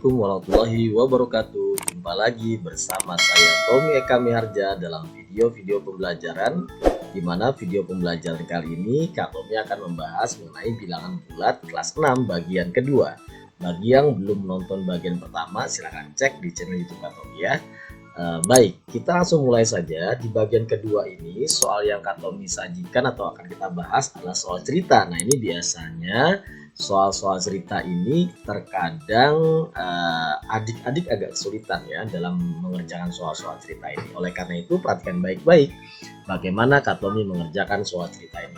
Assalamualaikum warahmatullahi wabarakatuh. Jumpa lagi bersama saya Tommy Eka Miharja dalam video-video pembelajaran, di mana video pembelajaran kali ini Kak Tommy akan membahas mengenai bilangan bulat kelas 6 bagian kedua. Bagi yang belum nonton bagian pertama, silahkan cek di channel YouTube Kak Tommy ya. Baik, kita langsung mulai saja. Di bagian kedua ini, soal yang Kak Tommy sajikan atau akan kita bahas adalah soal cerita. Nah, ini biasanya soal-soal cerita ini terkadang adik-adik agak kesulitan ya dalam mengerjakan soal-soal cerita ini. Oleh karena itu, perhatikan baik-baik bagaimana Kak Tommy mengerjakan soal cerita ini.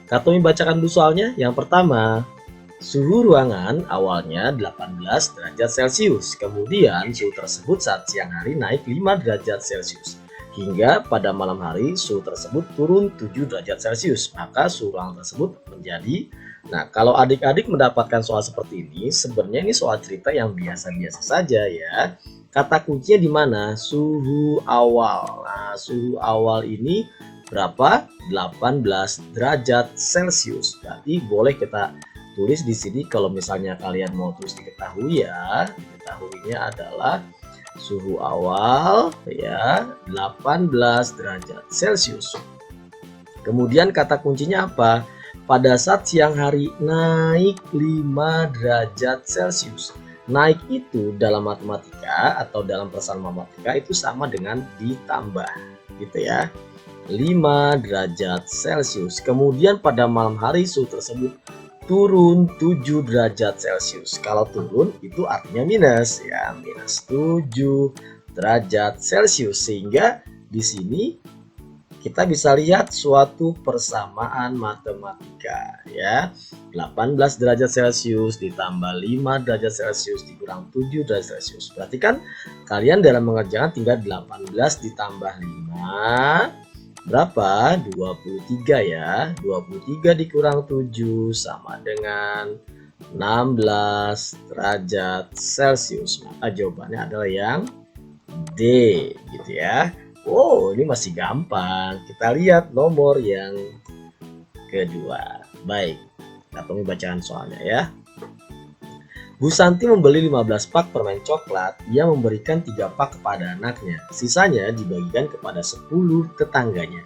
Kak Tommy bacakan dulu soalnya. Yang pertama, suhu ruangan awalnya 18 derajat Celcius. Kemudian suhu tersebut saat siang hari naik 5 derajat Celcius. Hingga pada malam hari suhu tersebut turun 7 derajat Celcius. Maka suhu ruangan tersebut menjadi... Nah, kalau adik-adik mendapatkan soal seperti ini, sebenarnya ini soal cerita yang biasa-biasa saja ya. Kata kuncinya di mana? Suhu awal. Nah, suhu awal ini berapa? 18 derajat Celcius. Berarti boleh kita tulis di sini kalau misalnya kalian mau tulis diketahui ya. Diketahuinya adalah suhu awal ya 18 derajat Celcius. Kemudian kata kuncinya apa? Pada saat siang hari naik 5 derajat Celcius. Naik itu dalam matematika atau dalam persamaan matematika itu sama dengan ditambah gitu ya. 5 derajat Celcius. Kemudian pada malam hari suhu tersebut turun 7 derajat Celcius. Kalau turun itu artinya minus ya, minus 7 derajat Celcius. Sehingga di sini kita bisa lihat suatu persamaan matematika ya. 18 derajat Celcius ditambah 5 derajat Celcius dikurang 7 derajat Celcius. Berarti kan kalian dalam mengerjakan tinggal 18 ditambah 5 berapa? 23 ya. 23 dikurang 7 sama dengan 16 derajat Celcius. Maka jawabannya adalah yang D gitu ya. Oh, ini masih gampang. Kita lihat nomor yang kedua. Baik, kita tunggu bacaan soalnya ya. Bu Santi membeli 15 pak permen coklat. Ia memberikan 3 pak kepada anaknya. Sisanya dibagikan kepada 10 tetangganya.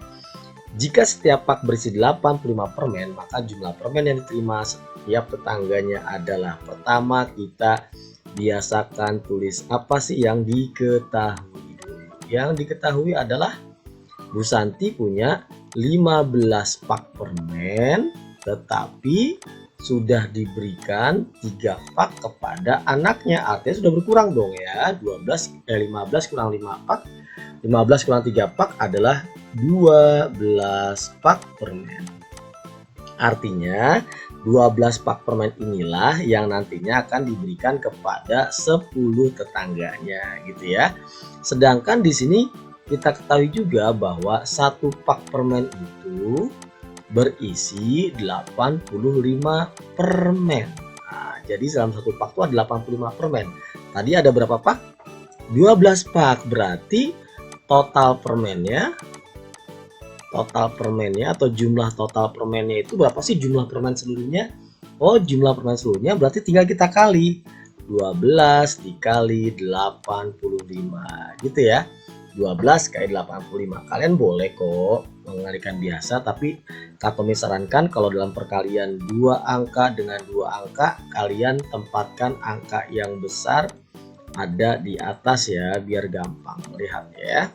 Jika setiap pak berisi 85 permen, maka jumlah permen yang diterima setiap tetangganya adalah. Pertama, kita biasakan tulis apa sih yang diketahui. Yang diketahui adalah Bu Santi punya 15 pak permen, tetapi sudah diberikan 3 pak kepada anaknya. Artinya sudah berkurang dong ya. 15 kurang 5 pak, 15 kurang 3 pak adalah 12 pak permen. Artinya 12 pak permen inilah yang nantinya akan diberikan kepada 10 tetangganya gitu ya. Sedangkan di sini kita ketahui juga bahwa 1 pak permen itu berisi 85 permen. Nah, jadi dalam 1 pak itu ada 85 permen. Tadi ada berapa pak? 12 pak. Berarti total permennya atau jumlah total permennya itu berapa sih jumlah permen seluruhnya? Oh, jumlah permen seluruhnya berarti tinggal kita kali 12 dikali 85 gitu ya. 12 kali 85. Kalian boleh kok mengalikan biasa, tapi Kak Tommy sarankan kalau dalam perkalian 2 angka dengan 2 angka, kalian tempatkan angka yang besar ada di atas ya, biar gampang melihatnya ya.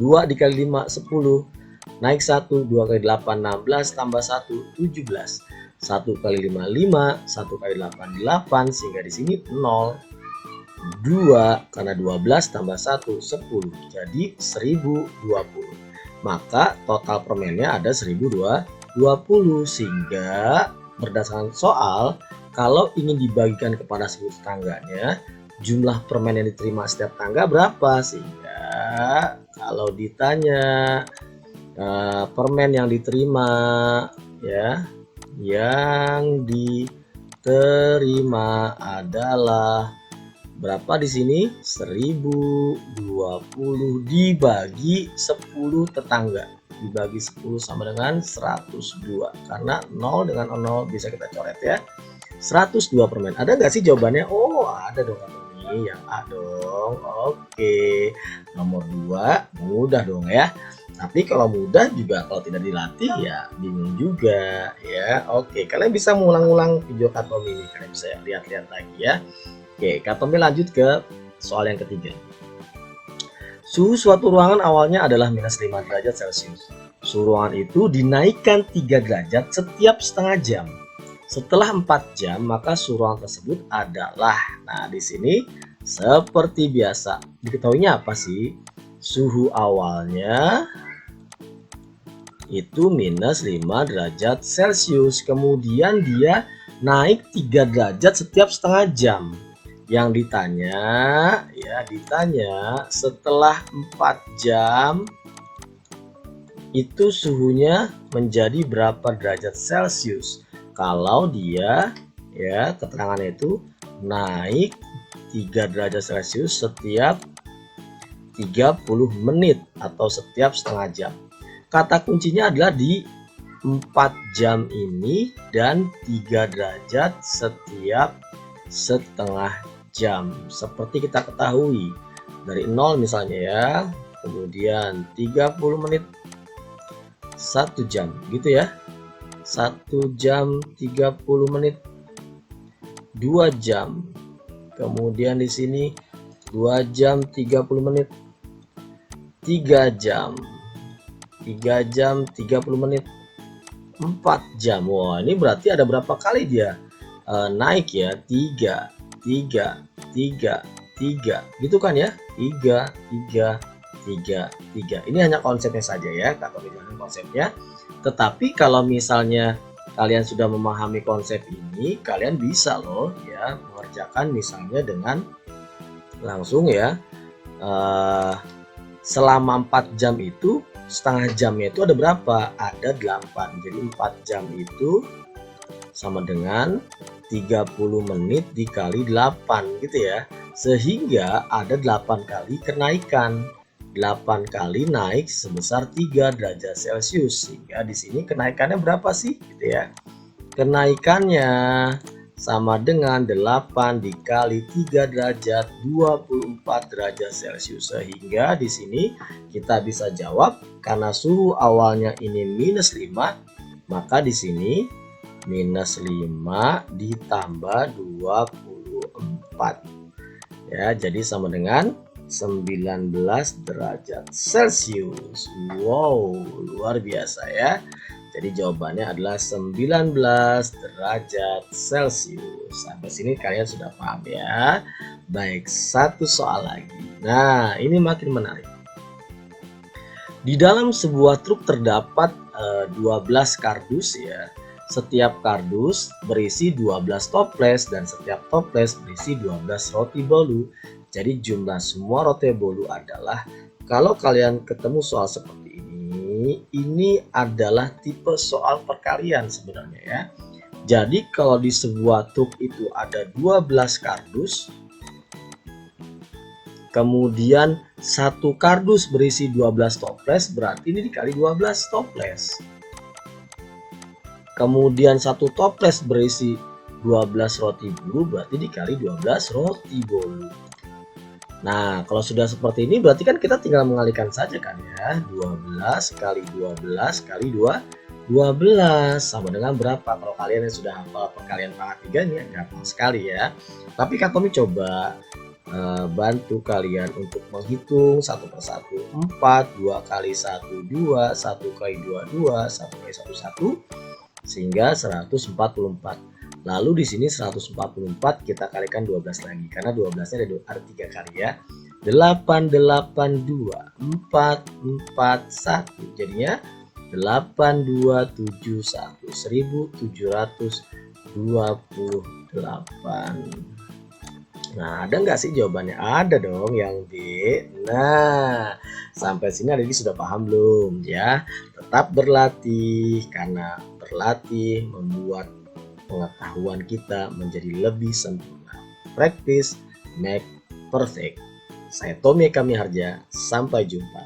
2 dikali 5 10. Naik 1, 2 kali 8 16, tambah 1 17. 1 kali 5 5, 1 kali 8 8, sehingga di sini 0. 2 karena 12 tambah 1 10, jadi 1020. Maka total permennya ada 1020, sehingga berdasarkan soal, kalau ingin dibagikan kepada 10 tetangganya, jumlah permen yang diterima setiap tangga berapa? Sehingga kalau ditanya permen yang diterima ya, yang diterima adalah berapa di sini? 1020 dibagi 10 tetangga. Dibagi 10 sama dengan 102. Karena 0 dengan 0 bisa kita coret ya. 102 permen. Ada nggak sih jawabannya? Oh, ada dong Kak Tommy. Yang A dong. Oke. Nomor 2 mudah dong ya. Tapi kalau mudah juga kalau tidak dilatih ya bingung juga ya. Oke, kalian bisa mengulang-ulang video Kak Tommy ini. Kalian bisa lihat-lihat lagi ya. Oke, Kak Tommy lanjut ke soal yang ketiga. Suhu suatu ruangan awalnya adalah minus 5 derajat Celcius. Suhu ruangan itu dinaikkan 3 derajat setiap setengah jam. Setelah 4 jam, maka suhu ruangan tersebut adalah, nah di sini seperti biasa, diketahuinya apa sih? Suhu awalnya itu minus 5 derajat Celcius. Kemudian dia naik 3 derajat setiap setengah jam. Yang ditanya setelah 4 jam itu suhunya menjadi berapa derajat Celcius. Kalau dia ya keterangannya itu naik 3 derajat Celcius setiap 30 menit atau setiap setengah jam. Kata kuncinya adalah di 4 jam ini dan 3 derajat setiap setengah jam. Seperti kita ketahui dari 0 misalnya ya, kemudian 30 menit 1 jam gitu ya, 1 jam 30 menit 2 jam, kemudian di sini 2 jam 30 menit 3 jam 30 menit 4 jam. Wah, ini berarti ada berapa kali dia naik ya? 3 gitu kan ya, 3. Ini hanya konsepnya saja ya, Kak Tommy jelasin konsepnya. Tetapi kalau misalnya kalian sudah memahami konsep ini, kalian bisa loh ya mengerjakan misalnya dengan langsung ya selama 4 jam itu setengah jamnya itu ada berapa? Ada 8. Jadi 4 jam itu sama dengan 30 menit dikali 8 gitu ya. Sehingga ada 8 kali kenaikan. 8 kali naik sebesar 3 derajat Celcius. Sehingga di sini kenaikannya berapa sih gitu ya. Kenaikannya sama dengan 8 dikali 3 derajat 24 derajat Celcius. Sehingga di sini kita bisa jawab karena suhu awalnya ini minus 5, maka di sini minus 5 ditambah 24 ya, jadi sama dengan 19 derajat Celcius. Wow, luar biasa ya. Jadi jawabannya adalah 19 derajat Celcius. Sampai sini kalian sudah paham ya. Baik, satu soal lagi. Nah, ini makin menarik. Di dalam sebuah truk terdapat 12 kardus ya. Setiap kardus berisi 12 toples dan setiap toples berisi 12 roti bolu. Jadi jumlah semua roti bolu adalah, kalau kalian ketemu soal seperti ini adalah tipe soal perkalian sebenarnya ya. Jadi kalau di sebuah truk itu ada 12 kardus, kemudian satu kardus berisi 12 toples, berarti ini dikali 12 toples. Kemudian satu toples berisi 12 roti bolu, berarti dikali 12 roti bolu. Nah, kalau sudah seperti ini berarti kan kita tinggal mengalihkan saja kan ya. 12 kali 12 kali 12 sama dengan berapa? Kalau kalian yang sudah hafal perkalian pangkat 3 ini gampang sekali ya. Tapi Kak Tommy coba bantu kalian untuk menghitung satu persatu. 4, 2 kali 1, 2, 1 kali 2, 2, 1 kali 1, 1, sehingga 144. Lalu di sini 144 kita kalikan 12 lagi karena 12-nya ada 3 kali ya. 882 441 jadinya 8271 1728. Nah, ada nggak sih jawabannya? Ada dong yang B. Nah, sampai sini adik sudah paham belum ya? Tetap berlatih karena berlatih membuat pengetahuan kita menjadi lebih sempurna. Practice make perfect. Saya Tommy Eka Miharja, sampai jumpa.